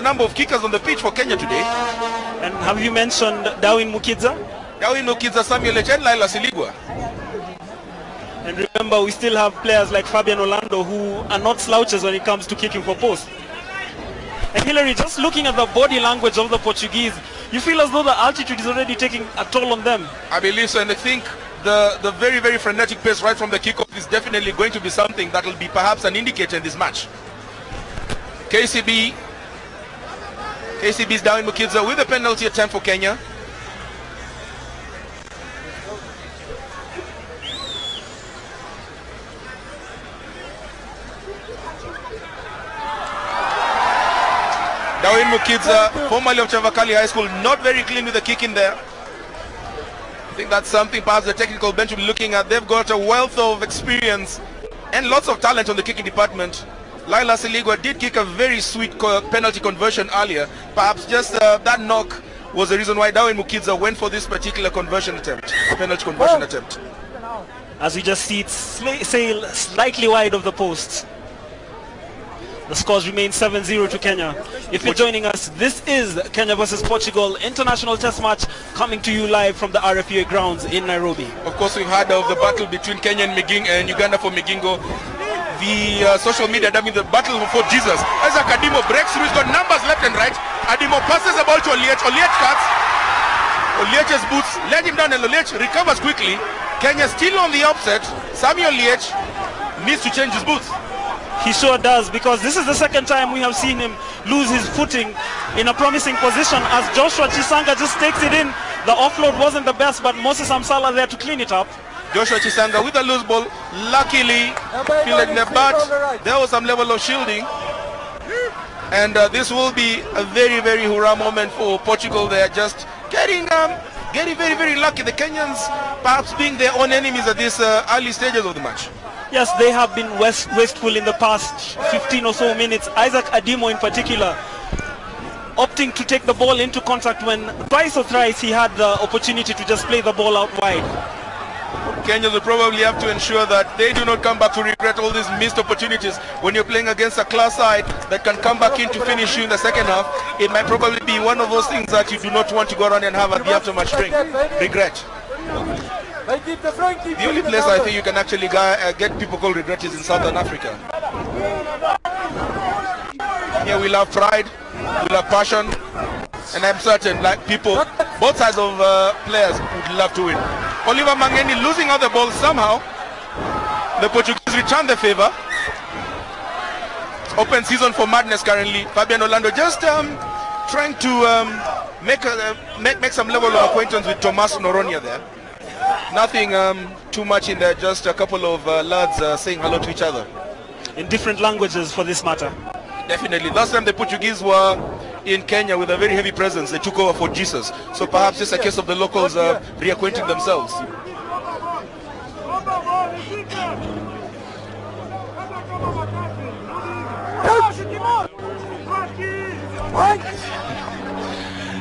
number of kickers on the pitch for Kenya today. And have you mentioned Darwin Mukidza? Darwin Mukidza, Samuel H. and Laila Siligwa. And remember, we still have players like Fabian Orlando who are not slouches when it comes to kicking for post. And Hilary, just looking at the body language of the Portuguese, you feel as though the altitude is already taking a toll on them. I believe so, and I think the very, very frenetic pace right from the kickoff is definitely going to be something that will be perhaps an indicator in this match. KCB's Darwin Mukidza with a penalty attempt for Kenya. Darwin Mukidza, formerly of Chavakali High School, not very clean with the kick in there. I think that's something perhaps the technical bench will be looking at. They've got a wealth of experience and lots of talent on the kicking department. Laila Siligwa did kick a very sweet penalty conversion earlier. Perhaps just that knock was the reason why Darwin Mukidza went for this particular conversion attempt, penalty conversion attempt. As we just see it sail slightly wide of the post. The scores remain 7-0 to Kenya. If you're joining us, this is Kenya versus Portugal International Test Match coming to you live from the RFUA grounds in Nairobi. Of course, we've heard of the battle between Kenya and Uganda for Migingo. The social media dubbing the battle for Jesus. Isaac Adimo breaks through, he's got numbers left and right. Adimo passes the ball to Oliech. Oliech cuts. Oliech's boots let him down and Oliech recovers quickly. Kenya still on the upset. Samuel Oliech needs to change his boots. He sure does, because this is the second time we have seen him lose his footing in a promising position as Joshua Chisanga just takes it in. The offload wasn't the best, but Moses Amsala there to clean it up. Joshua Chisanga with a loose ball, luckily fielded in the butt. There was some level of shielding. And this will be a very, very hurrah moment for Portugal. They are just getting very, very lucky. The Kenyans perhaps being their own enemies at these early stages of the match. Yes, they have been wasteful in the past 15 or so minutes. Isaac Adimo in particular, opting to take the ball into contact when twice or thrice he had the opportunity to just play the ball out wide. Kenyans will probably have to ensure that they do not come back to regret all these missed opportunities. When you're playing against a class side that can come back in to finish you in the second half, it might probably be one of those things that you do not want to go around and have at the aftermatch drink. Regret. The only place I think you can actually get people called regret is in Southern Africa. Here we'll have pride, we'll have passion, and I'm certain like people, both sides of players would love to win. Oliver Mangeni losing out the ball somehow. The Portuguese return the favor. Open season for madness currently. Fabian Orlando just trying to make some level of acquaintance with Tomas Noronia there. Nothing too much in there, just a couple of lads saying hello to each other. In different languages for this matter. Definitely. Last time the Portuguese were in Kenya with a very heavy presence, they took over for Jesus. So perhaps it's a case of the locals reacquainting themselves.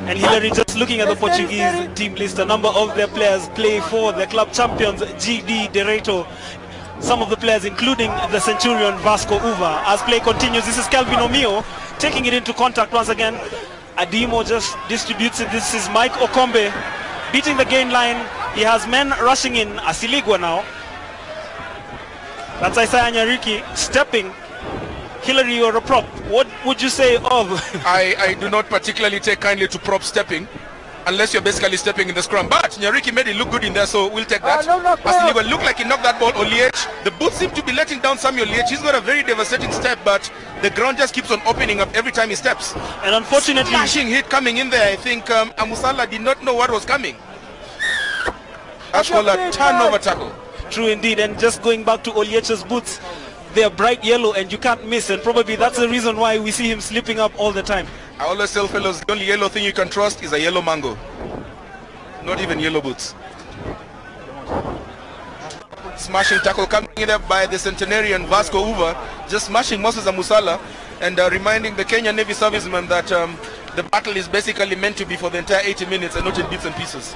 And Hilary, just looking at the Portuguese team list, a number of their players play for the club champions GD Direito. Some of the players including the Centurion Vasco Uva. As play continues, this is Kelvin Omio taking it into contact once again. Adimo just distributes it. This is Mike Okombe beating the gain line. He has men rushing in. Asiligwa now. That's Isaiah Nyariki stepping. Hilary, you're a prop. What would you say of? I do not particularly take kindly to prop stepping, unless you're basically stepping in the scrum. But Nyariki made it look good in there, so we'll take that. Asiligwa looked like he knocked that ball. Oliech, the boots seem to be letting down Samuel Oliech. He's got a very devastating step, but the ground just keeps on opening up every time he steps. And unfortunately, smashing hit coming in there. I think Amusala did not know what was coming. That's called a turnover tackle. True indeed. And just going back to Oliech's boots, they are bright yellow and you can't miss, and probably that's the reason why we see him slipping up all the time. I always tell fellows, the only yellow thing you can trust is a yellow mango. Not even yellow boots. Smashing tackle coming in there by the centenarian Vasco Uva, just smashing Moses Amusala and reminding the Kenya Navy servicemen that the battle is basically meant to be for the entire 80 minutes and not in bits and pieces.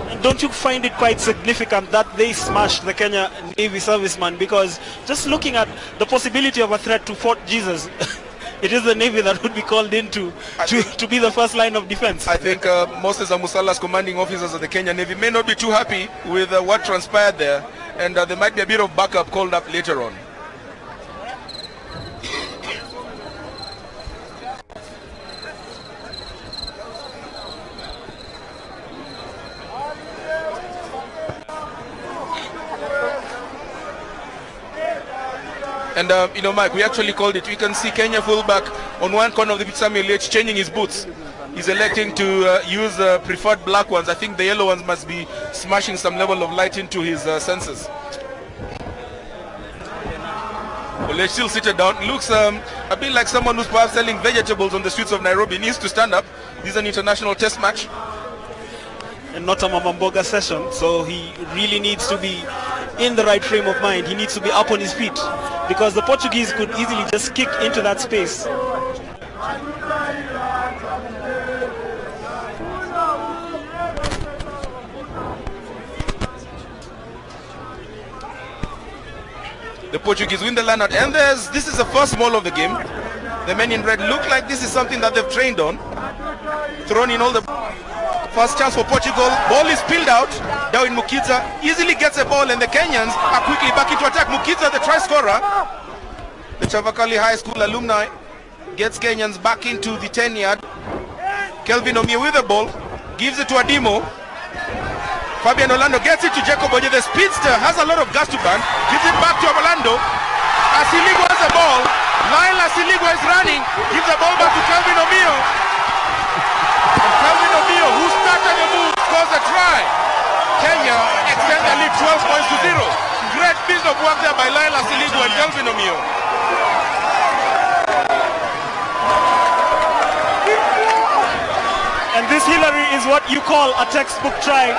And don't you find it quite significant that they smashed the Kenya Navy serviceman? Because just looking at the possibility of a threat to Fort Jesus, it is the Navy that would be called in to be the first line of defense. I think Moses Amusala's commanding officers of the Kenya Navy may not be too happy with what transpired there, and there might be a bit of backup called up later on. And you know, Mike, we actually called it. We can see Kenya fullback on one corner of the pitch, Samuel H, changing his boots. He's electing to use preferred black ones. I think the yellow ones must be smashing some level of light into his senses. Well, still seated down. Looks a bit like someone who's perhaps selling vegetables on the streets of Nairobi. Needs to stand up. This is an international test match. And not a Mamamboga session, so he really needs to be in the right frame of mind. He needs to be up on his feet, because the Portuguese could easily just kick into that space. The Portuguese win the line out, and this is the first maul of the game. The men in red look like this is something that they've trained on. Thrown in all the... First chance for Portugal. Ball is spilled out. Darwin Mukiza easily gets a ball, and the Kenyans are quickly back into attack. Mukiza, the try scorer. The Chavakali High School alumni gets Kenyans back into the 10-yard. Kelvin Omie with the ball. Gives it to Adimo. Fabian Orlando gets it to Jacob Oje. The speedster has a lot of gas to burn. Gives it back to Orlando. Asiligwa has the ball. Lyle Asiligwa is running. Gives the ball back to Kelvin Omio. Kelvin Omio, who started the move, scores a try. Kenya extend the lead 12 points to 0. Great piece of work there by Lyle Asiligwa and Kelvin Omio. And this, Hillary, is what you call a textbook try.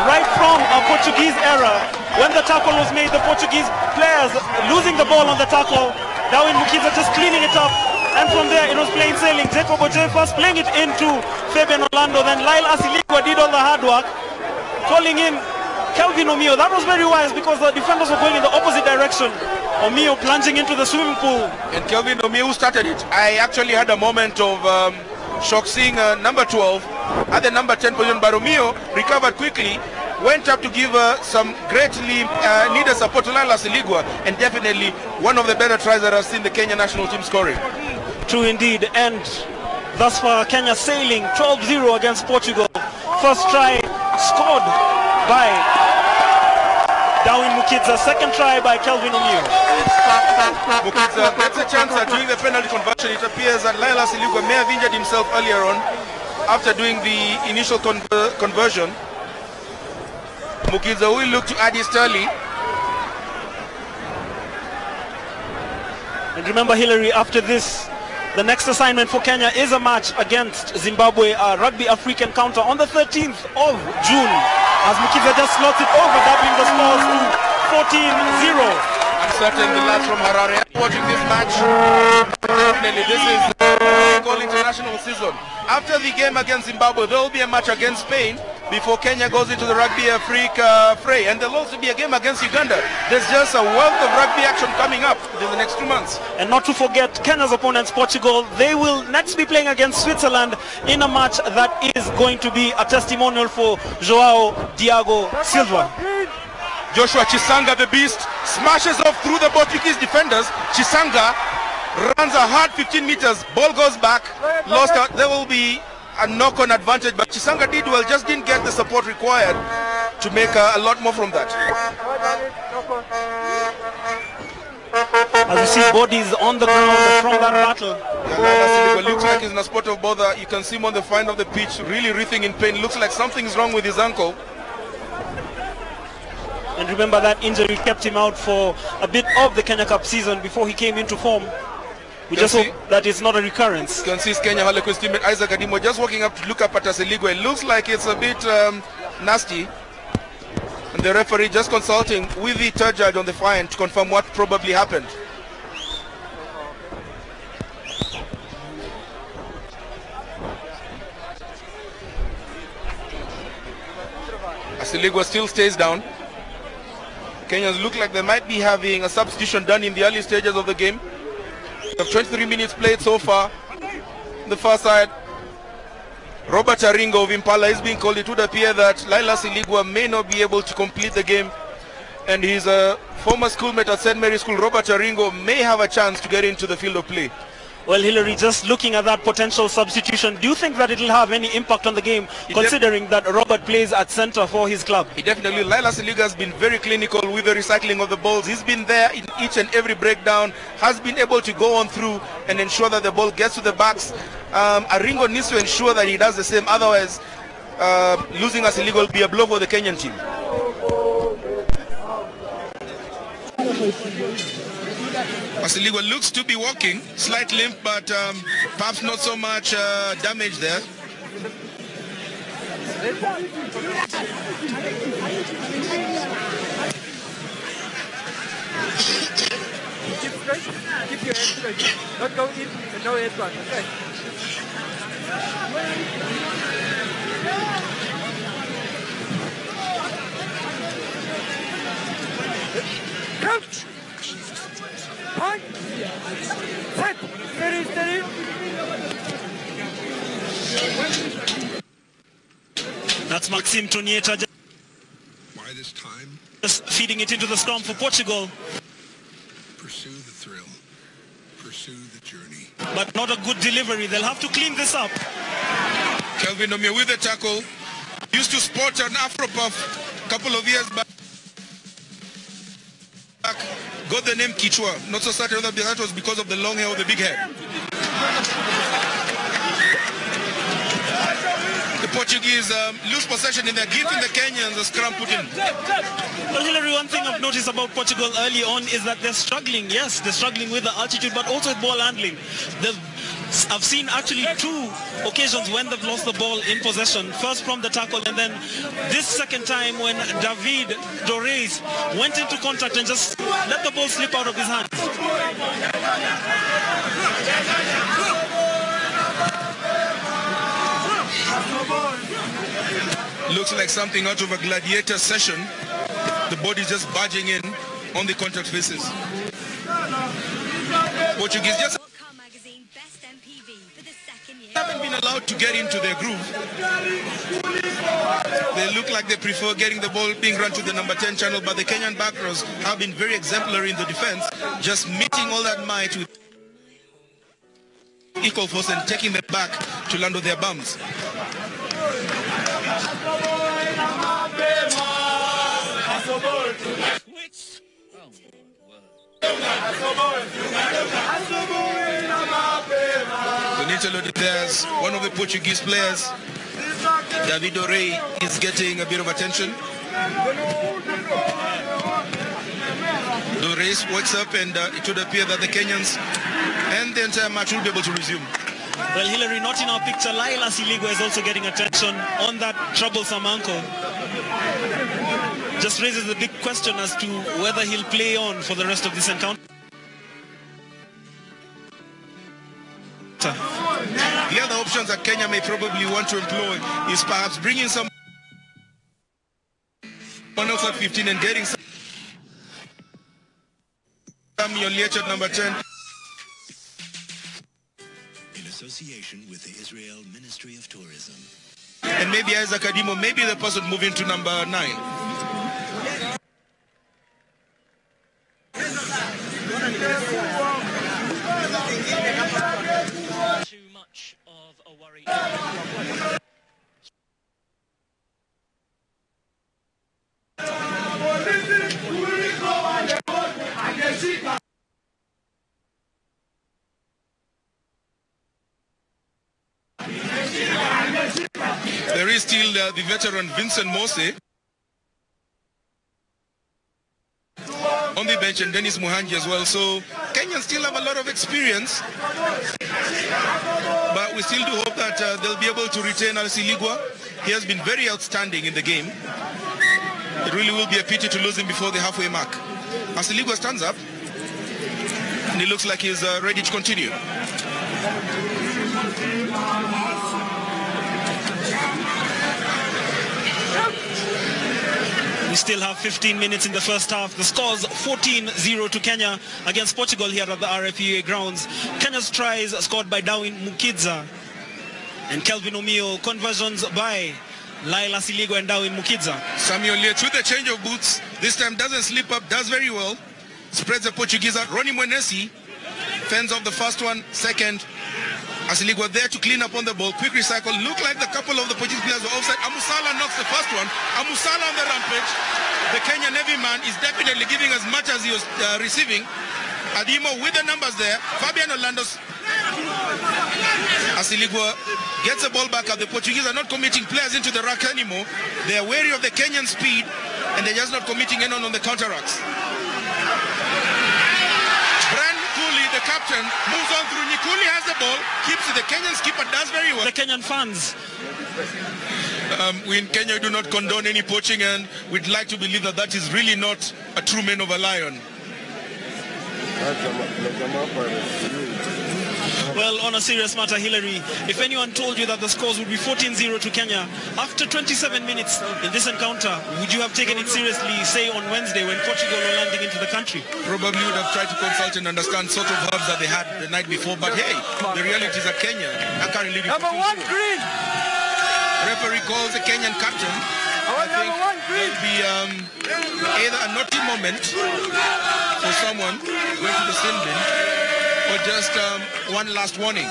Right from a Portuguese era, when the tackle was made, the Portuguese players losing the ball on the tackle, Darwin Mukiza just cleaning it up, and from there it was plain sailing. Jacob Oje first playing it into Fabian Orlando, then Lyle Asiligwa did all the hard work, calling in Kelvin Omio. That was very wise, because the defenders were going in the opposite direction. Omio plunging into the swimming pool. And Kelvin Omio started it. I actually had a moment of shock seeing number 12 at the number 10 position, but Omio recovered quickly, went up to give some greatly needed support to Lyle Asiligwa, and definitely one of the better tries that I've seen the Kenya national team scoring. True indeed, and thus far Kenya sailing 12-0 against Portugal. First try scored by Darwin Mukiza, second try by Kelvin Omio. Mukiza gets a chance at doing the penalty conversion. It appears that Lyle Asiligwa may have injured himself earlier on after doing the initial conversion. Mukiza will look to add his early. And remember, Hillary, after this, the next assignment for Kenya is a match against Zimbabwe, a Rugby African counter on the 13th of June. As Mukiza just slots it over, doubling the scores to 14-0. I'm certain the lads from Harare are watching this match. Definitely, this is what we call international season. After the game against Zimbabwe, there will be a match against Spain before Kenya goes into the Rugby Africa fray, and there'll also be a game against Uganda. There's just a wealth of rugby action coming up in the next 2 months. And not to forget Kenya's opponents, Portugal. They will next be playing against Switzerland in a match that is going to be a testimonial for Joao Diago Silva. Joshua Chisanga, the beast, smashes off through the Portuguese defenders. Chisanga runs a hard 15 meters, ball goes back, lost out. There will be a knock-on advantage, but Chisanga did well, just didn't get the support required to make a lot more from that. As you see bodies on the ground from that battle. Yeah, looks like he's in a spot of bother. You can see him on the fine of the pitch, really writhing in pain. Looks like something's wrong with his ankle. And remember, that injury kept him out for a bit of the Kenya Cup season before he came into form. We just hope that it's not a recurrence. You can see Kenya Harlequins teammate Isaac Adimo just walking up to look up at Asiligwa. It looks like it's a bit nasty. And the referee just consulting with the third judge on the fine to confirm what probably happened. Asiligwa still stays down. Kenyans look like they might be having a substitution done in the early stages of the game. Of 23 minutes played so far. The far side, Robert Aringo of Impala is being called. It would appear that Laila Siligwa may not be able to complete the game, and his former schoolmate at St. Mary's School, Robert Aringo, may have a chance to get into the field of play. Well, Hilary, just looking at that potential substitution, do you think that it will have any impact on the game, considering that Robert plays at center for his club? He definitely. Laila Siliga has been very clinical with the recycling of the balls. He's been there in each and every breakdown, has been able to go on through and ensure that the ball gets to the backs. Aringo needs to ensure that he does the same, otherwise losing Asiliga will be a blow for the Kenyan team. Asiliga looks to be walking, slight limp, but perhaps not so much damage there. Keep straight, keep your head straight. Don't go in and no head run, okay? Coach! Point! Set! Steady, steady! That's Maxime Tonieta By this time, just feeding it into the scrum for Portugal. pursue the thrill, pursue the journey. But not a good delivery. They'll have to clean this up. Kelvin Omia with the tackle. Used to sport an Afro puff a couple of years back. Got the name Kichwa. Not so certain whether that was because of the long hair or the big head. The Portuguese lose possession in their giving the Kenyans a scrum put in. Well, Hilary, one thing I've noticed about Portugal early on is that they're struggling. Yes, they're struggling with the altitude, but also with ball handling. I've seen actually 2 occasions when they've lost the ball in possession. First from the tackle, and then this second time when David Dorés went into contact and just let the ball slip out of his hands. Looks like something out of a gladiator session. The body's just barging in on the contact faces. Portuguese just haven't been allowed to get into their groove. They look like they prefer getting the ball being run to the number 10 channel, but the Kenyan back rows have been very exemplary in the defense, just meeting all that might with equal force and taking them back to land on their bums. There's one of the Portuguese players, David Doré, is getting a bit of attention. Doré wakes up, and it would appear that the Kenyans and the entire match will be able to resume. Well, Hilary, not in our picture. Laila Siligwa is also getting attention on that troublesome ankle. Just raises the big question as to whether he'll play on for the rest of this encounter. The other options that Kenya may probably want to employ is perhaps bringing someone else at 15 and getting some at number 10. In association with the Israel Ministry of Tourism. And maybe Isaac Adimo may be the person moving to number 9. Too much of a worry. There is still the veteran Vincent Mose on the bench, and Dennis Muhanji as well. So Kenyans still have a lot of experience, but we still do hope that they'll be able to retain Siligwa. He has been very outstanding in the game. It really will be a pity to lose him before the halfway mark. Siligwa stands up, and he looks like he's ready to continue. We still have 15 minutes in the first half. The score's 14-0 to Kenya against Portugal here at the RFUA grounds. Kenya's tries scored by Darwin Mukidza and Kelvin Omio. Conversions by Laila Siligo and Darwin Mukidza. Samuel Yates with the change of boots. This time doesn't slip up, does very well. Spreads the Portuguese out. Ronnie Mwenesi fends off the first one, second. Asiligo there to clean up on the ball. Quick recycle. Look like the couple of the Portuguese players were offside. Amusala knocks the first one. Amusala on the rampage. The Kenyan Navy man is definitely giving as much as he was receiving. Adimo with the numbers there. Fabian Orlando's. Asiligo gets the ball back up. The Portuguese are not committing players into the rack anymore. They are wary of the Kenyan speed and they're just not committing anyone on the counter-racks. The captain moves on through. Nikuli has the ball, keeps it. The Kenyan skipper does very well. The Kenyan fans. We in Kenya do not condone any poaching, and we'd like to believe that that is really not a true man of a lion. Well, on a serious matter, Hillary, if anyone told you that the scores would be 14-0 to Kenya after 27 minutes in this encounter, would you have taken it seriously, say on Wednesday when Portugal were landing into the country? Probably would have tried to consult and understand sort of herbs that they had the night before, but hey, the realities are Kenya. I can't leave it. Number 1 green. Referee calls the Kenyan captain. I think there'll be either a naughty moment for someone going to the sin bin, or just one last warning.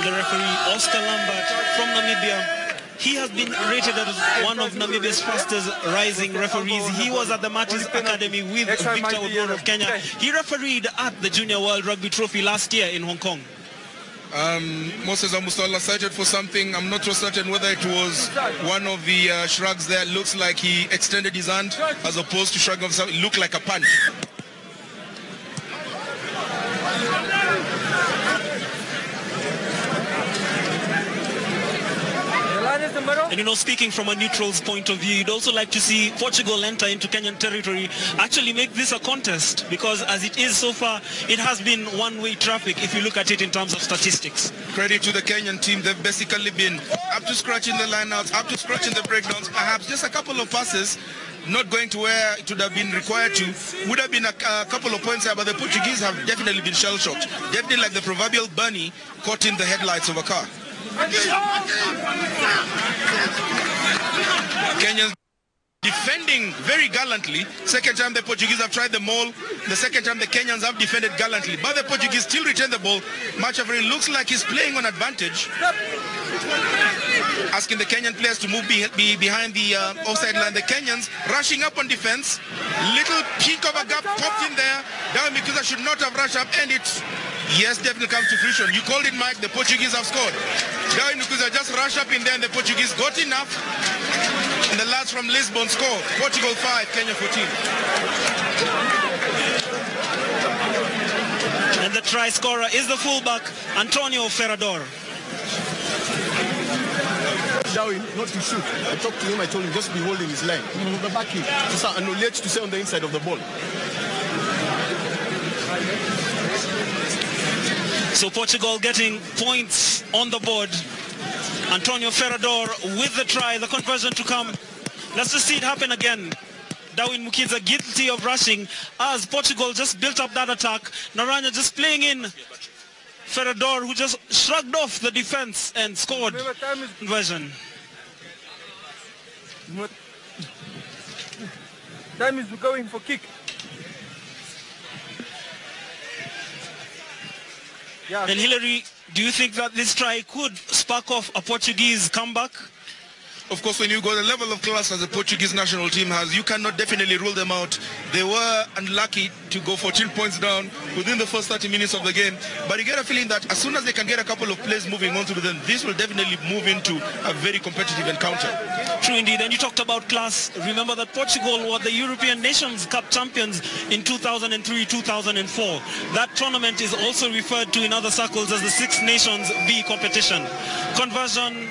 The referee, Oscar Lambert from Namibia, he has been rated as one of Namibia's fastest rising referees. He was at the Martins Academy with Victor Odor of Kenya. He refereed at the Junior World Rugby Trophy last year in Hong Kong. Moses Amusala cited for something. I'm not so certain whether it was one of the shrugs there. Looks like he extended his hand as opposed to shrugging of something. It looked like a punch. And you know, speaking from a neutral's point of view, you'd also like to see Portugal enter into Kenyan territory, actually make this a contest, because as it is so far, it has been one-way traffic if you look at it in terms of statistics. Credit to the Kenyan team. They've basically been up to scratch in the lineouts, up to scratch in the breakdowns, perhaps just a couple of passes not going to where it would have been required to. Would have been a couple of points there, but the Portuguese have definitely been shell-shocked. Definitely like the proverbial bunny caught in the headlights of a car. Kenyans defending very gallantly. Second time the Portuguese have tried the maul. The second time the Kenyans have defended gallantly. But the Portuguese still retain the ball. Machaveri looks like he's playing on advantage. Asking the Kenyan players to move behind the offside line. The Kenyans rushing up on defense. Little peak of a gap popped in there. Darwin Mukidza should not have rushed up, and it's, yes, definitely comes to fruition. You called it, Mike. The Portuguese have scored. Darwin Mukidza just rushed up in there, and the Portuguese got enough. And the lads from Lisbon score. Portugal 5, Kenya 14. And the try scorer is the fullback, Antonio Ferrador. Darwin, not to shoot. I talked to him, I told him just be holding his line. The back in. And let to stay on the inside of the ball. So Portugal getting points on the board. Antonio Ferrador with the try, the conversion to come. Let's just see it happen again. Darwin Mukidza guilty of rushing as Portugal just built up that attack. Naranja just playing in. Ferrador, who just shrugged off the defense and scored conversion. Time is going for kick. Yeah. And Hillary, do you think that this try could spark off a Portuguese comeback? Of course, when you go the level of class as the Portuguese national team has, you cannot definitely rule them out. They were unlucky to go 14 points down within the first 30 minutes of the game. But you get a feeling that as soon as they can get a couple of plays moving on to them, this will definitely move into a very competitive encounter. True indeed. And you talked about class. Remember that Portugal were the European Nations Cup champions in 2003-2004. That tournament is also referred to in other circles as the Six Nations B competition. Conversion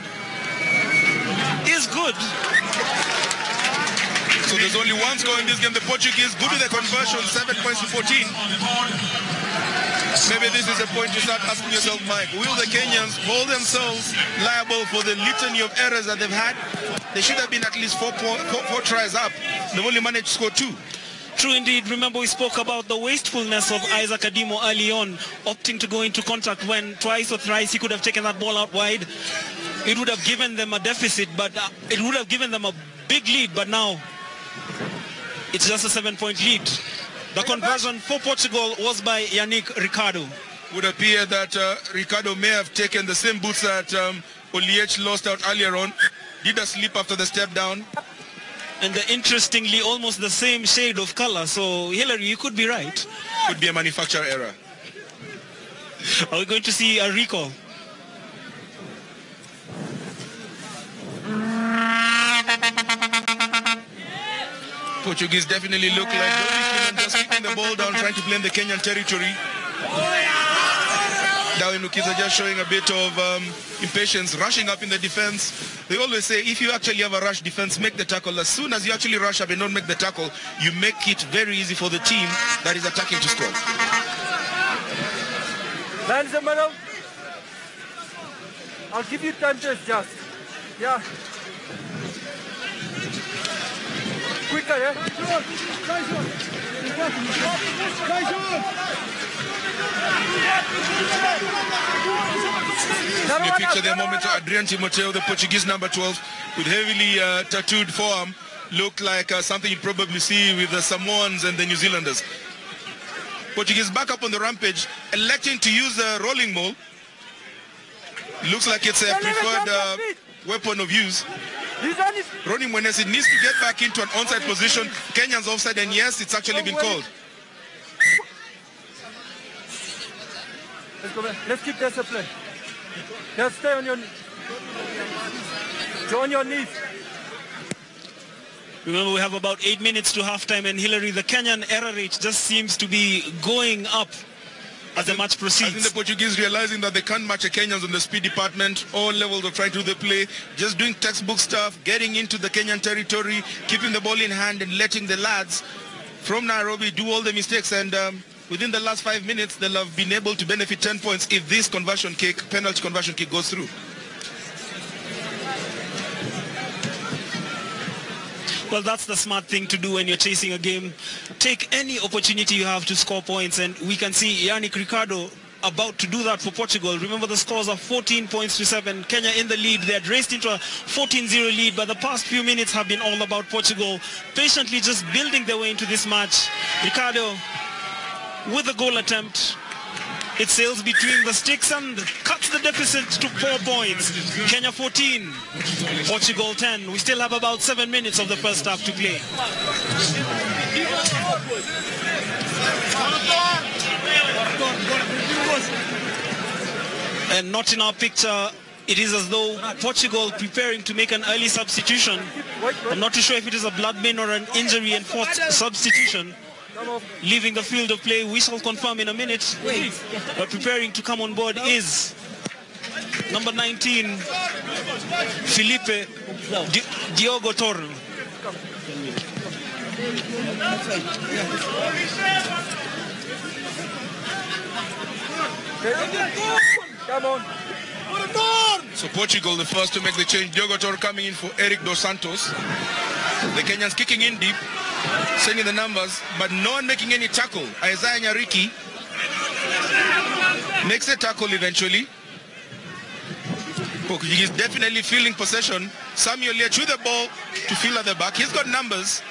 is good. So there's only one score in this game. The Portuguese good with the conversion, 7 points to 14. Maybe this is a point to start asking yourself, Mike, will the Kenyans hold themselves liable for the litany of errors that they've had? They should have been at least four tries up. They've only managed to score 2. True indeed. Remember, we spoke about the wastefulness of Isaac Adimo early on, opting to go into contact when twice or thrice he could have taken that ball out wide. It would have given them a deficit, but it would have given them a big lead, but now it's just a 7-point lead. The conversion for Portugal was by Yannick Ricardo. Would appear that Ricardo may have taken the same boots that Oliech lost out earlier on. Did a slip after the step down. And interestingly, almost the same shade of color. So, Hillary, you could be right. Could be a manufacturer error. Are we going to see a recall? Portuguese definitely look like they're just kicking the ball down, trying to play in the Kenyan territory. Darwin Nukiza just showing a bit of impatience, rushing up in the defense. They always say if you actually have a rush defense, make the tackle. As soon as you actually rush up and don't make the tackle, you make it very easy for the team that is attacking to score. Lands the middle. I'll give you time to adjust. Yeah. Quicker, yeah? You picture the moment Adrian Timoteo, the Portuguese number 12, with heavily tattooed forearm, looked like something you'd probably see with the Samoans and the New Zealanders. Portuguese back up on the rampage, electing to use the rolling maul. Looks like it's a preferred weapon of use. Ronnie Mwenesi needs to get back into an onside position. Kenyans offside, and yes, it's actually been called. Let's go back. Let's keep discipline. Just stay on your knees. On your knees. Remember, we have about 8 minutes to halftime, and Hillary, the Kenyan error rate just seems to be going up as the match proceeds. I think the Portuguese realizing that they can't match the Kenyans on the speed department, all levels of trying to do the play, just doing textbook stuff, getting into the Kenyan territory, keeping the ball in hand and letting the lads from Nairobi do all the mistakes. And within the last 5 minutes, they'll have been able to benefit 10 points if this penalty conversion kick goes through. Well, that's the smart thing to do when you're chasing a game. Take any opportunity you have to score points, and we can see Yannick Ricardo about to do that for Portugal. Remember, the scores are 14 points to 7. Kenya in the lead. They had raced into a 14-0 lead, but the past few minutes have been all about Portugal patiently just building their way into this match. Ricardo with the goal attempt. It sails between the sticks and cuts the deficit to 4 points. Kenya 14, Portugal 10. We still have about 7 minutes of the first half to play. And not in our picture, it is as though Portugal preparing to make an early substitution. I'm not too sure if it is a blood bin or an injury and forced substitution. Leaving the field of play, we shall confirm in a minute. But preparing to come on board is number 19, Felipe Diogo Torre. Come on. So Portugal, the first to make the change. Diogo Torre coming in for Eric Dos Santos. The Kenyans kicking in deep, sending the numbers, but no one making any tackle. Isaiah Nyariki makes a tackle eventually. He's definitely feeling possession. Samuel Oliech with the ball to fill at the back. He's got numbers.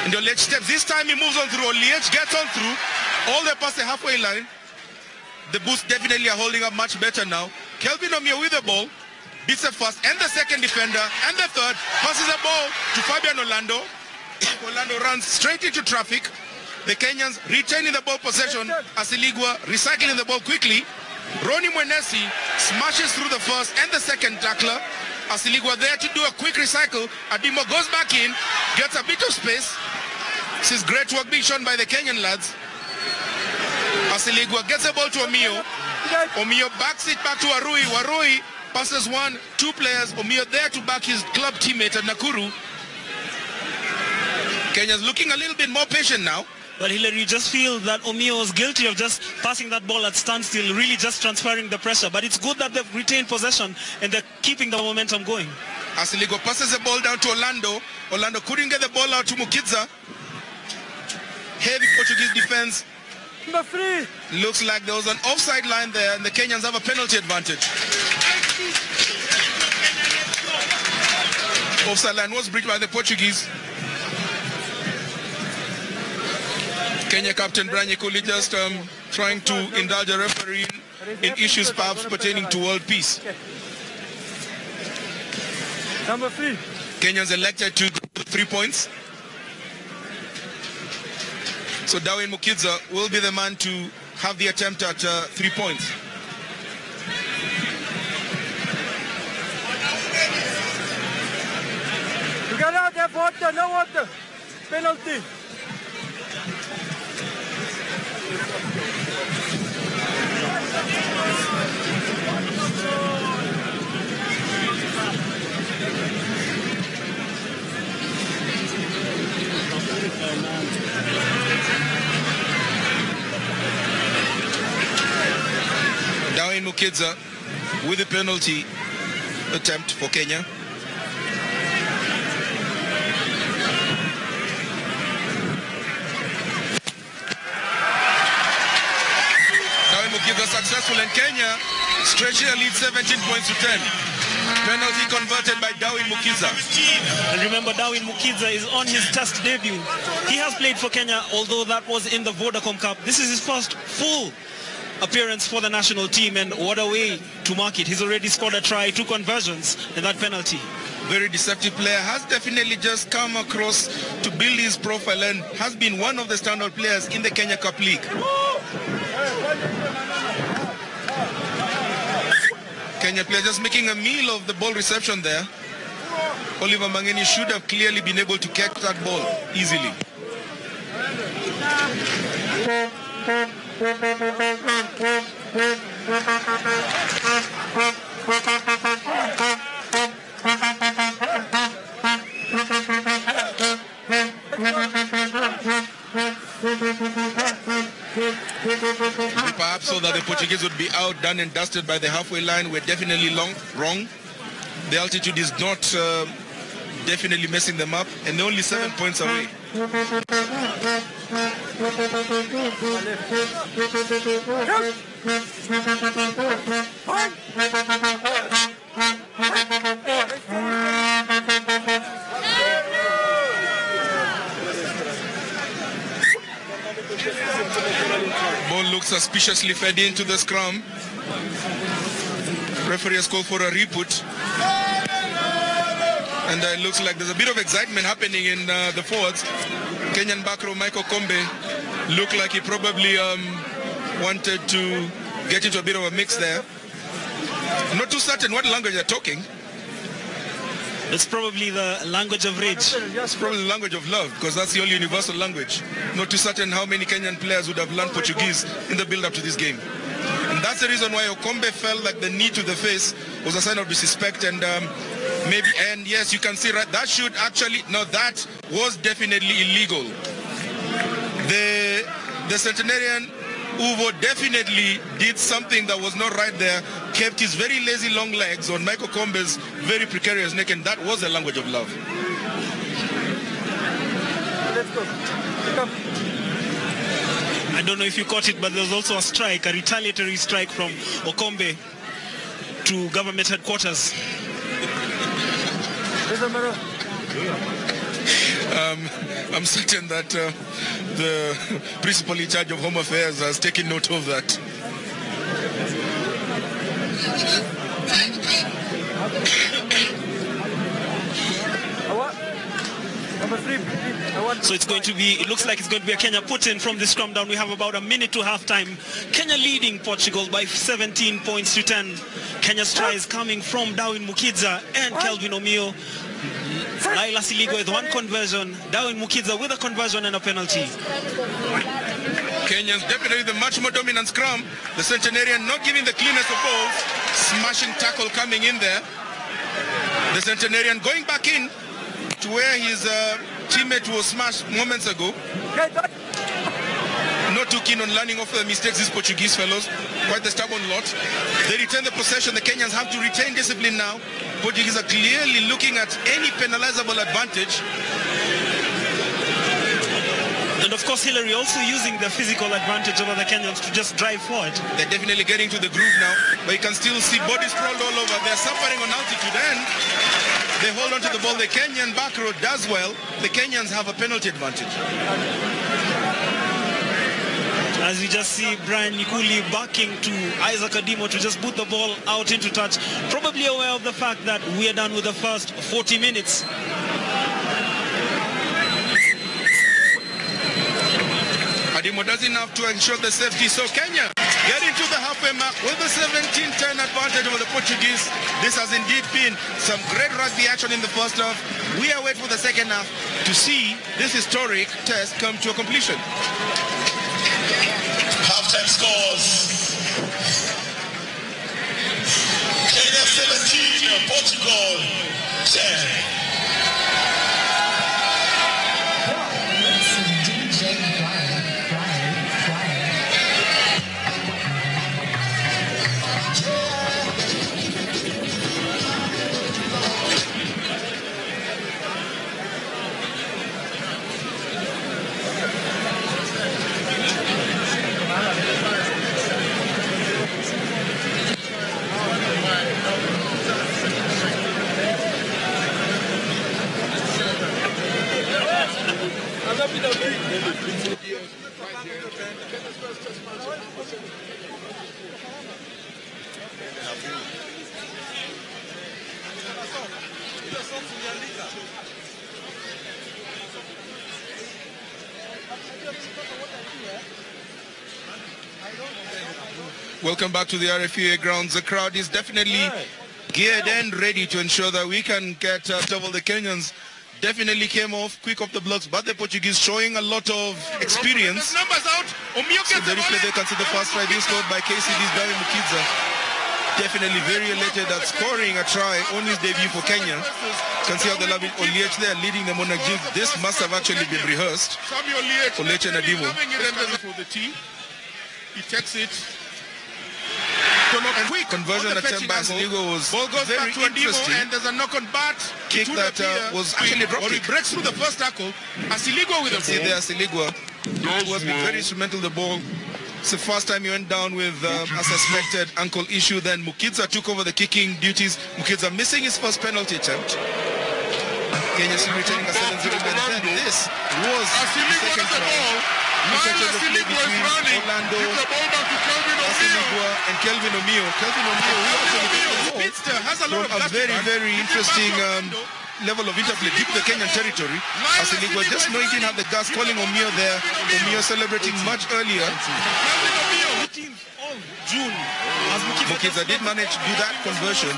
And Oliech steps. This time he moves on through. Oliech gets on through. All the way past the halfway line. The Boots definitely are holding up much better now. Kelvin Omio with the ball. Beats the first and the second defender and the third. Passes the ball to Fabian Orlando. Orlando runs straight into traffic. The Kenyans retaining the ball possession. Asiligwa recycling the ball quickly. Ronnie Mwenesi smashes through the first and the second tackler. Asiligwa there to do a quick recycle. Adimo goes back in, gets a bit of space. This is great work being shown by the Kenyan lads. Asiligwa gets the ball to Omio. Omio backs it back to Warui. Warui passes 1-2 players. Omio there to back his club teammate at Nakuru. Kenya's looking a little bit more patient now. But Hillary, you just feel that Omio was guilty of just passing that ball at standstill, really just transferring the pressure. But it's good that they've retained possession and they're keeping the momentum going. Asiligo passes the ball down to Orlando. Orlando couldn't get the ball out to Mukidza. Heavy Portuguese defense. Number 3. Looks like there was an offside line there and the Kenyans have a penalty advantage. Offside line was breached by the Portuguese. Kenya captain Brian Nyekuli just trying to indulge a referee in issues perhaps pertaining to world peace. Number 3. Kenyans elected to 3 points. So Darwin Mukidza will be the man to have the attempt at 3 points. You got out there, water, no water. Penalty. Darwin Mukidza with the penalty attempt for Kenya. Darwin Mukidza successful and Kenya stretching a lead 17 points to 10. Penalty converted by Darwin Mukidza. And remember, Darwin Mukidza is on his test debut. He has played for Kenya, although that was in the Vodacom Cup. This is his first full appearance for the national team, and what a way to mark it. He's already scored a try, 2 conversions, and that penalty. Very deceptive player, has definitely just come across to build his profile and has been one of the standout players in the Kenya Cup League. Kenya player just making a meal of the ball reception there. Oliver Mangeni should have clearly been able to catch that ball easily. Perhaps so that the Portuguese would be outdone and dusted by the halfway line. We're definitely wrong. The altitude is not definitely messing them up, and they're only 7 points away. Ball looks suspiciously fed into the scrum. Referee has called for a re-put. And it looks like there's a bit of excitement happening in the forwards. Kenyan back row Michael Kombe looked like he probably wanted to get into a bit of a mix there. I'm not too certain what language they're talking. It's probably the language of rage. It's probably the language of love, because that's the only universal language. Not too certain how many Kenyan players would have learned Portuguese in the build-up to this game. And that's the reason why Okombe felt like the knee to the face was a sign of disrespect, and maybe, and yes, you can see right, that should actually, no, that was definitely illegal. The centenarian Uvo definitely did something that was not right there, kept his very lazy long legs on Michael Kombe's very precarious neck, and that was the language of love. Let's go. Come. I don't know if you caught it, but there's also a strike, a retaliatory strike from Okombe to government headquarters. I'm certain that the principal in charge of Home Affairs has taken note of that. So it's going to be, it looks like it's going to be a Kenya put-in from the scrum down. We have about a minute to half-time. Kenya leading Portugal by 17 points to 10. Kenya's try is coming from Darwin Mukidza and Kelvin Omio. Laila Siligo with 1 conversion. Darwin Mukidza with a conversion and a penalty. Kenyans definitely the much more dominant scrum. The centenarian not giving the cleanest of balls. Smashing tackle coming in there. The centenarian going back in to where his teammate was smashed moments ago. keen on learning off the mistakes, these Portuguese fellows. Quite the stubborn lot. They retain the possession. The Kenyans have to retain discipline now. Portuguese are clearly looking at any penalizable advantage. And of course, Hillary also using the physical advantage over the Kenyans to just drive forward. They're definitely getting to the groove now, but you can still see bodies sprawled all over. They're suffering on altitude and they hold on to the ball. The Kenyan back row does well. The Kenyans have a penalty advantage. As we just see Brian Nikuli backing to Isaac Adimo to just put the ball out into touch. Probably aware of the fact that we are done with the first 40 minutes. Adimo does enough to ensure the safety. So Kenya get into the halfway mark with the 17-10 advantage over the Portuguese. This has indeed been some great rugby action in the first half. We are waiting for the second half to see this historic test come to a completion. Halftime scores. Kenya 17, Portugal 10. Welcome back to the RFUA grounds. The crowd is definitely geared and ready to ensure that we can get double. The Kenyans definitely came off quick off the blocks, but the Portuguese showing a lot of experience. Numbers out. So the replay, they can see the first try being scored by KCB's Dawi Mukiza. Definitely very elated at scoring a try on his debut for Kenya. You can see how the Lavi Oliech there leading them on a jig. This must have actually been rehearsed. Oliech and Adimo. For the team. He takes it. And quick conversion attempt by Asiligo was ball goes very back to interesting. and there's a knock on bat. Kick that was actually a drop Or he kick. breaks through the first tackle. Asiligo with the See ball. there, Asiligo, who has been very instrumental in the ball. It's the first time he went down with a suspected ankle issue. Then Mukiza took over the kicking duties. Mukiza missing his first penalty attempt. Kenya still retaining a 7-0 lead. Then this was the second try. Asiligo is running. Orlando, Give the ball back to Kelvin Asiligo and Kelvin Omio. Kelvin Omio, who actually Speedster has a lot of a very, very interesting level of interplay deep the Kenyan territory. Asiligo just knowing he didn't have the gas, calling Omio there. Omio celebrating much earlier. 18th of June. As Mukiza did manage to do that conversion.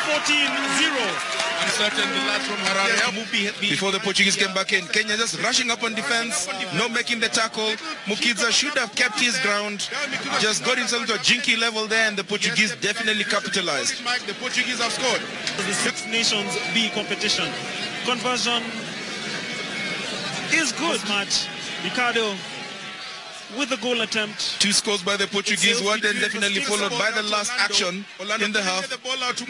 14-0. Uncertain the lads from Harare. Before the Portuguese came back in, Kenya just rushing up on defense, not making the tackle. Mukiza should have kept his ground, just got himself to a jinky level there, and the Portuguese definitely capitalized. The Portuguese have scored. The Six Nations B competition. Conversion is good match. Ricardo with the goal attempt. Two scores by the Portuguese, one then definitely followed by the last action in the half.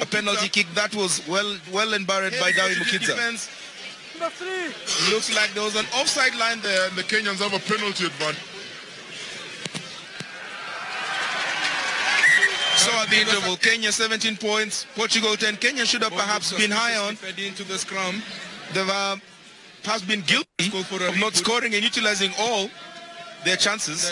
A penalty kick that was well embarrassed by Dawi Mukiza. Looks like there was an offside line there, and the Kenyans have a penalty advantage. So at the interval, Kenya 17 points, Portugal 10. Kenya should have perhaps been high on. Into the scrum. They've perhaps been guilty of not scoring and utilizing all their chances.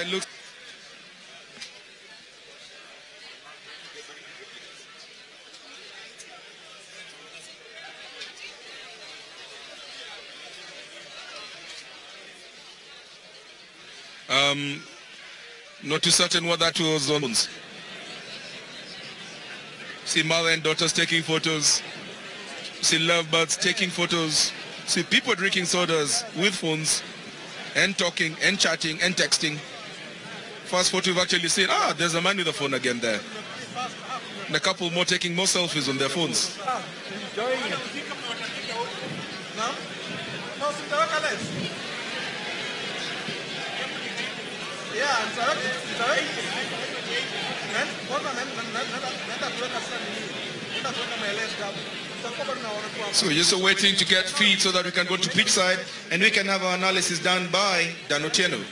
Not too certain what that was on. See mother and daughters taking photos. See lovebirds taking photos. See people drinking sodas with phones and talking and chatting and texting. First photo we've actually seen, there's a man with a phone again there. And a couple more taking more selfies on their phones. So we're just waiting to get feed so that we can go to pitch side and we can have our analysis done by Dan Otieno.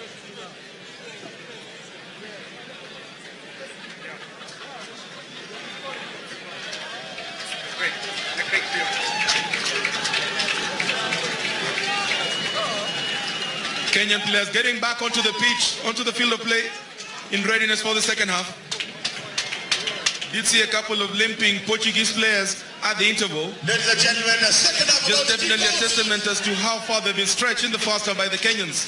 Kenyan players getting back onto the pitch, onto the field of play in readiness for the second half. Did see a couple of limping Portuguese players at the interval. Ladies and gentlemen, the second half. Just definitely a testament as to how far they've been stretched in the first half by the Kenyans.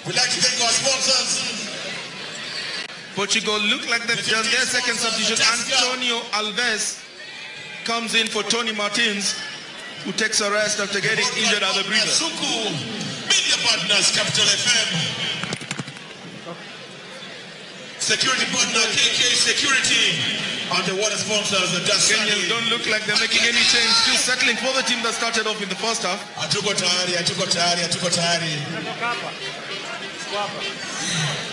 We'd like to thank our sponsors. Portugal look like they've done their second substitution. Antonio Alves comes in for Tony Martins, who takes a rest after getting injured at the breather. Suku, media partners, Capital FM. Security partner, KK Security. And the water sponsors, the Kenyans don't look like they're making any change. Still settling for the team that started off in the first half.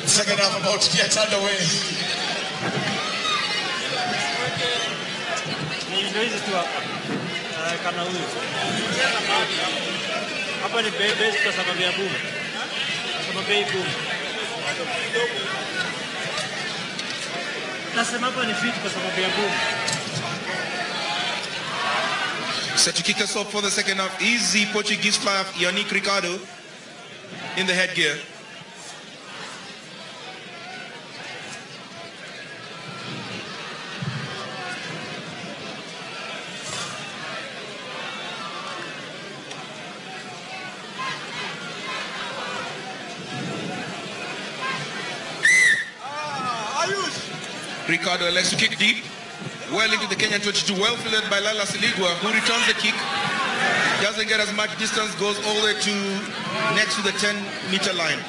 Second half about to get underway. Hapa ni base kwa sababu ya boom. Sababu ya boom. Nasema hapa ni fit kwa sababu ya boom. Set to kick us off for the second half is the Portuguese flyer Yannick Ricardo in the headgear. Ricardo elects to kick deep, well into the Kenyan 22, well fielded by Lala Siligwa, who returns the kick, doesn't get as much distance, goes all the way to next to the 10-meter line.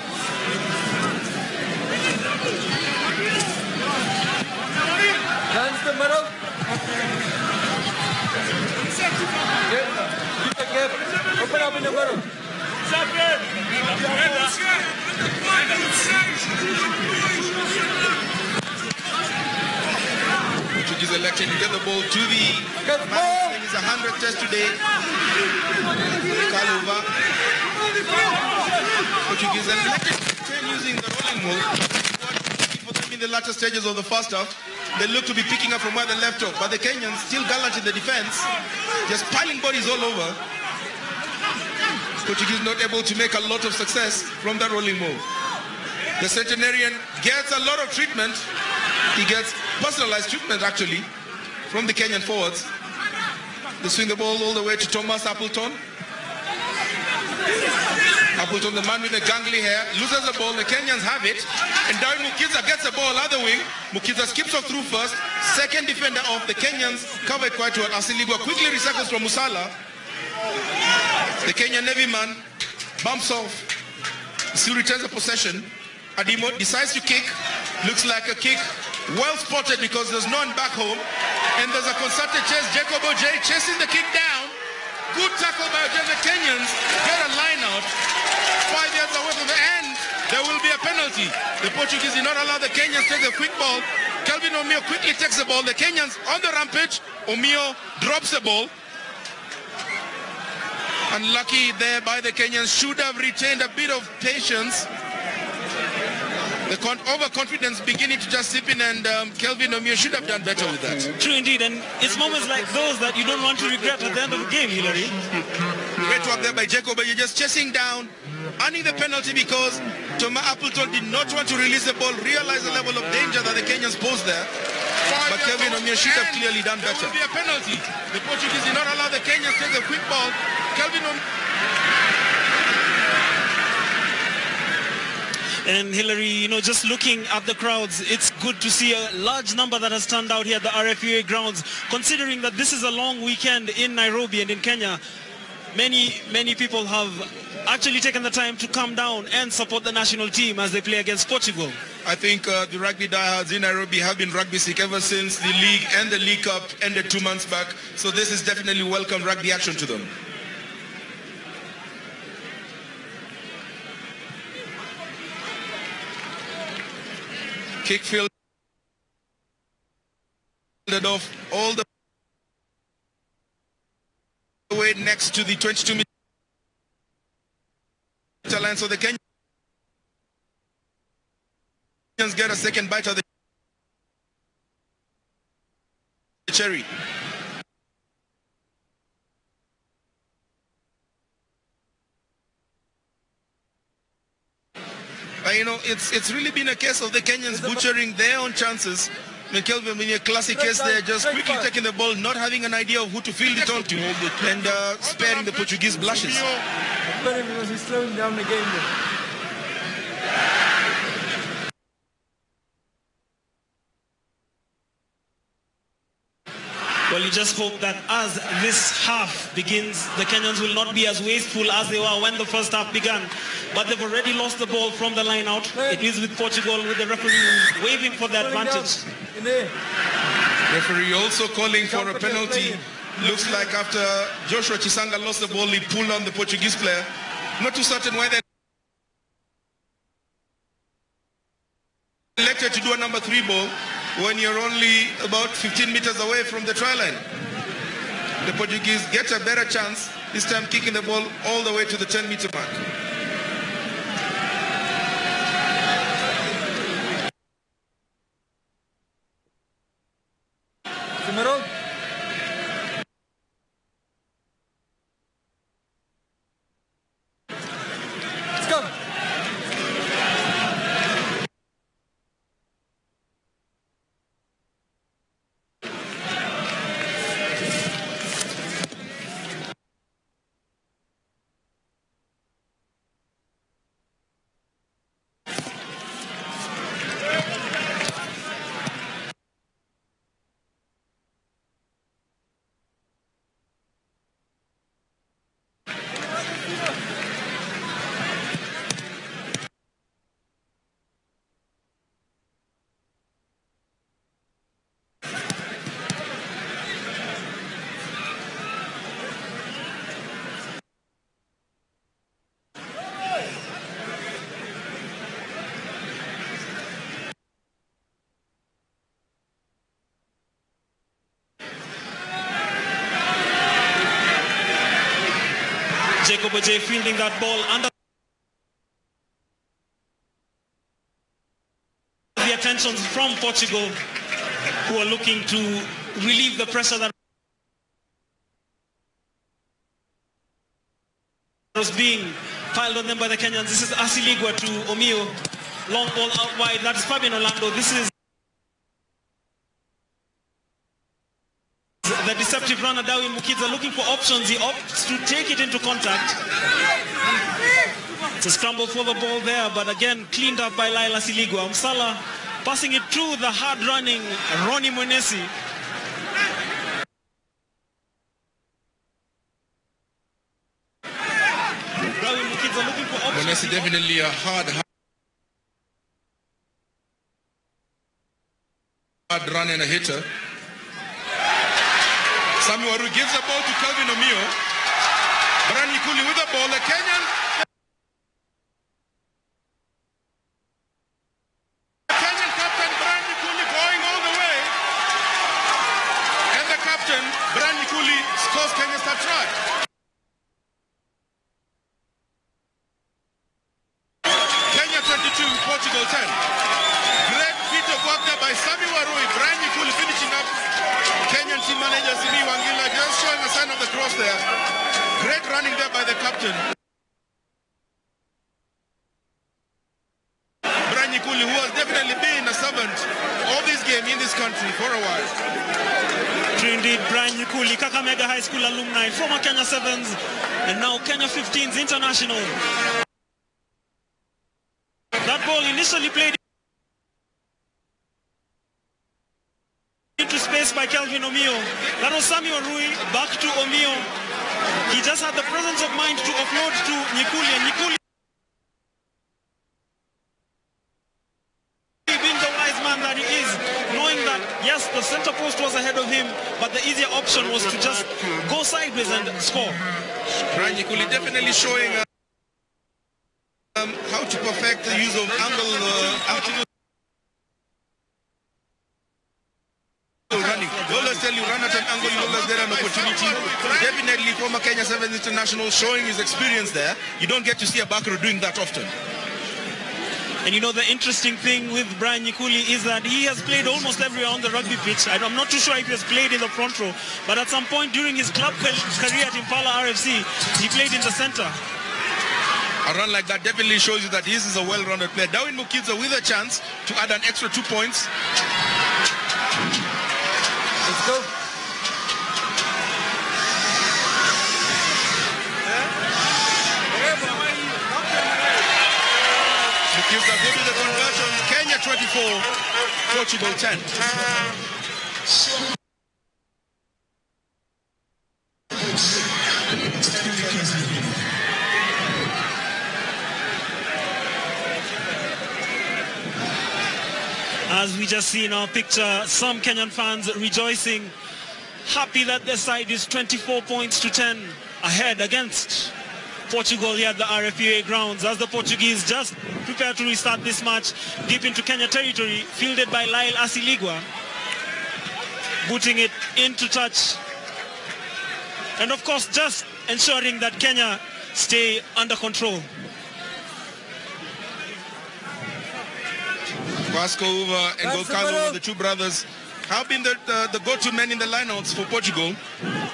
Hands the middle. Keep the gap. Open up in the middle. Portuguese elected to get the ball to the man. It's a 100 test today. Kalova. Portuguese elected using the rolling move. For them in the latter stages of the first half, they look to be picking up from where they left off. But the Kenyans still gallant in the defense, just piling bodies all over. Portuguese not able to make a lot of success from that rolling move. The centenarian gets a lot of treatment. He gets personalized treatment actually from the Kenyan forwards. They swing the ball all the way to Thomas Appleton. Appleton, the man with the gangly hair, loses the ball. The Kenyans have it. And Darren Mukiza gets the ball other wing. Mukiza skips off through first. Second defender of the Kenyans covered quite well. Asiligwa quickly recycles from Musala. The Kenyan Navy man bumps off. Still retains the possession. Adimo decides to kick. Looks like a kick. Well spotted because there's no one back home. And there's a concerted chase. Jacob Ojay chasing the kick down. Good tackle by Ojay. The Kenyans get a line out. 5 yards away from the end. There will be a penalty. The Portuguese did not allow the Kenyans to take the quick ball. Kelvin Omio quickly takes the ball. The Kenyans on the rampage. Omio drops the ball. Unlucky there by the Kenyans. Should have retained a bit of patience. The overconfidence beginning to just sip in, and Kelvin Omio should have done better with that. True indeed, and it's moments like those that you don't want to regret at the end of the game, Hillary. Great work there by Jacob, but you're just chasing down, earning the penalty because Thomas Appleton did not want to release the ball, realize the level of danger that the Kenyans posed there. But Kelvin Omio should have clearly done better. There will be a penalty. The Portuguese did not allow the Kenyans to take the quick ball. Kelvin Omio... And Hillary, just looking at the crowds, it's good to see a large number that has turned out here at the RFUA grounds, considering that this is a long weekend in Nairobi and in Kenya. Many people have actually taken the time to come down and support the national team as they play against Portugal. I think the rugby diehards in Nairobi have been rugby sick ever since the league and the League Cup ended 2 months back. So this is definitely welcome rugby action to them. Kick fielded off all the way next to the 22-meter line, so the Kenyans get a second bite of the cherry. You know, it's really been a case of the Kenyans butchering their own chances. I mean, Kelvin, in a classic case there, just quickly taking the ball, not having an idea of who to field it onto, and sparing the Portuguese blushes. Because he's slowing down the game. Well, you just hope that as this half begins, the Kenyans will not be as wasteful as they were when the first half began. But they've already lost the ball from the line out. It is with Portugal, with the referee waving for the advantage. Referee also calling for a penalty. Looks like after Joshua Chisanga lost the ball, he pulled on the Portuguese player. Not too certain why they elected to do a number 3 ball when you're only about 15 meters away from the try line. The Portuguese get a better chance, this time kicking the ball all the way to the 10-meter mark. Middle. Let's go. Jacob Ajay fielding that ball under the attentions from Portugal, who are looking to relieve the pressure that was being piled on them by the Kenyans. This is Asiligwa to Omio. Long ball out wide. That's Fabian Orlando. This is the deceptive runner, Dawi Mukiza, looking for options. He opts to take it into contact. It's a scramble for the ball there, but again cleaned up by Laila Siligwa. Msala passing it through the hard-running Ronnie Munesi. Dawi Mukiza looking for options. Munesi definitely a hard run and a hitter. Sami Waru gives the ball to Calvin Omio. Brian Nikuli with the ball. The Kenyan captain Brian Nikuli going all the way. And the captain Brian Nikuli scores Kenya's top try. Kenya 22, Portugal 10. Great feat of work there by Sami Warui. Brian Nikuli finishing up. Kenyan team manager Simi Wangila just showing a sign of the cross there. Great running there by the captain. Brian Nikuli, who has definitely been a servant of this game in this country for a while. True indeed, Brian Nikuli, Kakamega High School alumni, former Kenya 7s, and now Kenya 15s international. That ball initially played into space by Kelvin Omio. That was Samuel Rui, back to Omio. He just had the presence of mind to offload to Nikuli, and Nikuli, being the wise man that he is, knowing that yes, the center post was ahead of him, but the easier option was to just go sideways and score. Brian Nikuli definitely showing how to perfect the use of angle altitude running. They always tell you run at an angle, you always get an opportunity. Definitely former Kenya Sevens international showing his experience there. You don't get to see a backer doing that often. And you know, the interesting thing with Brian Nyikuli is that he has played almost everywhere on the rugby pitch. I'm not too sure if he has played in the front row, but at some point during his club career at Impala RFC, he played in the center. A run like that definitely shows you that he is a well-rounded player. Darwin Mukidza with a chance to add an extra 2 points. Let's go. Mukidza gives you the conversion. Kenya 24, Portugal 10. As we just see in our picture, some Kenyan fans rejoicing, happy that their side is 24 points to 10 ahead against Portugal here at the RFUA grounds, as the Portuguese just prepare to restart this match deep into Kenya territory, fielded by Lyle Asiligwa, booting it into touch. And of course, just ensuring that Kenya stay under control. Vasco Uva and Golkalo, the two brothers, have been the go-to men in the lineouts for Portugal.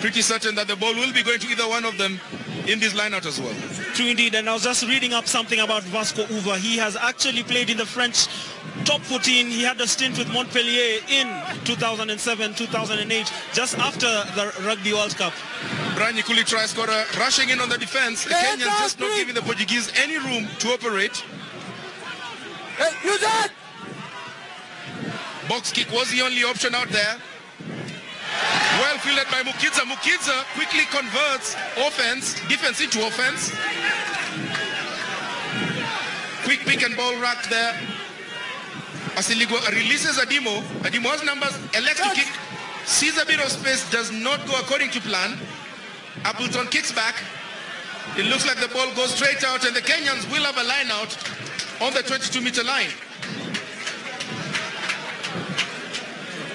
Pretty certain that the ball will be going to either one of them in this lineout as well. True indeed, and I was just reading up something about Vasco Uva. He has actually played in the French top 14. He had a stint with Montpellier in 2007, 2008, just after the Rugby World Cup. Brian Nyikuli try scorer rushing in on the defense. The Kenyans just not giving the Portuguese any room to operate. Hey, use that! Box kick was the only option out there. Well fielded by Mukidza. Mukidza quickly converts defense into offense. Quick pick and ball rack there. Asiligwa releases Adimo. Adimo has numbers, elects to kick, sees a bit of space, does not go according to plan. Appleton kicks back. It looks like the ball goes straight out, and the Kenyans will have a line out on the 22-meter line.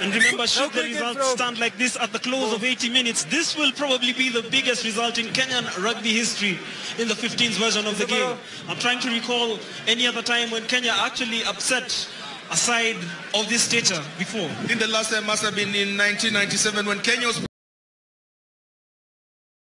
And remember, should the results stand like this at the close of 80 minutes, this will probably be the biggest result in Kenyan rugby history in the 15th version of the game. I'm trying to recall any other time when Kenya actually upset a side of this stature before. I think the last time must have been in 1997 when Kenya was